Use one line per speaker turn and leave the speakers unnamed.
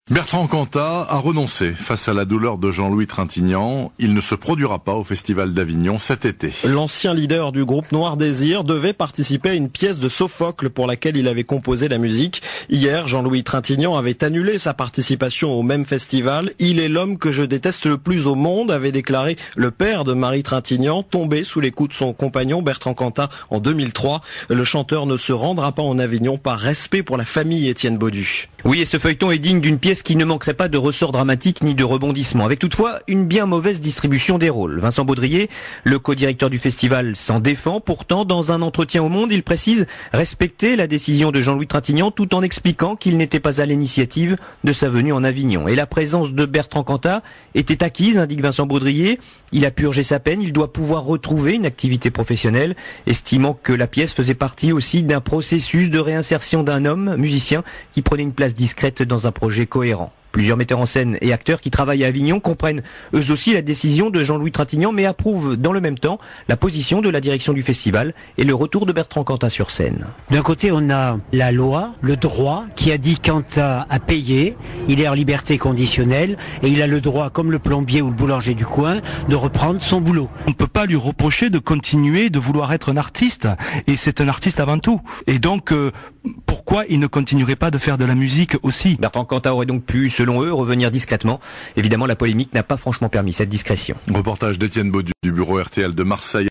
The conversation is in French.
Bertrand Cantat a renoncé face à la douleur de Jean-Louis Trintignant. Il ne se produira pas au Festival d'Avignon cet été.
L'ancien leader du groupe Noir Désir devait participer à une pièce de Sophocle pour laquelle il avait composé la musique. Hier, Jean-Louis Trintignant avait annulé sa participation au même festival. Il est l'homme que je déteste le plus au monde, avait déclaré le père de Marie Trintignant, tombé sous les coups de son compagnon Bertrand Cantat en 2003. Le chanteur ne se rendra pas en Avignon par respect pour la famille Étienne Baudu.
Oui, et ce feuilleton est digne d'une pièce qui ne manquerait pas de ressort dramatique ni de rebondissement, avec toutefois une bien mauvaise distribution des rôles. Vincent Baudrier, le co-directeur du festival, s'en défend. Pourtant, dans un entretien au Monde, il précise respecter la décision de Jean-Louis Trintignant tout en expliquant qu'il n'était pas à l'initiative de sa venue en Avignon. Et la présence de Bertrand Cantat était acquise, indique Vincent Baudrier. Il a purgé sa peine, il doit pouvoir retrouver une activité professionnelle, estimant que la pièce faisait partie aussi d'un processus de réinsertion d'un homme, musicien, qui prenait une place discrète dans un projet cohérent. Plusieurs metteurs en scène et acteurs qui travaillent à Avignon comprennent eux aussi la décision de Jean-Louis Trintignant, mais approuvent dans le même temps la position de la direction du festival et le retour de Bertrand Cantat sur scène.
D'un côté, on a la loi, le droit, qui a dit Cantat a payé, il est en liberté conditionnelle et il a le droit, comme le plombier ou le boulanger du coin, de reprendre son boulot.
On ne peut pas lui reprocher de continuer de vouloir être un artiste, et c'est un artiste avant tout. Et donc, pourquoi il ne continuerait pas de faire de la musique aussi ?
Bertrand Cantat aurait donc pu, selon eux, revenir discrètement. Évidemment, la polémique n'a pas franchement permis cette discrétion.
Reportage d'Étienne Baudu du bureau RTL de Marseille.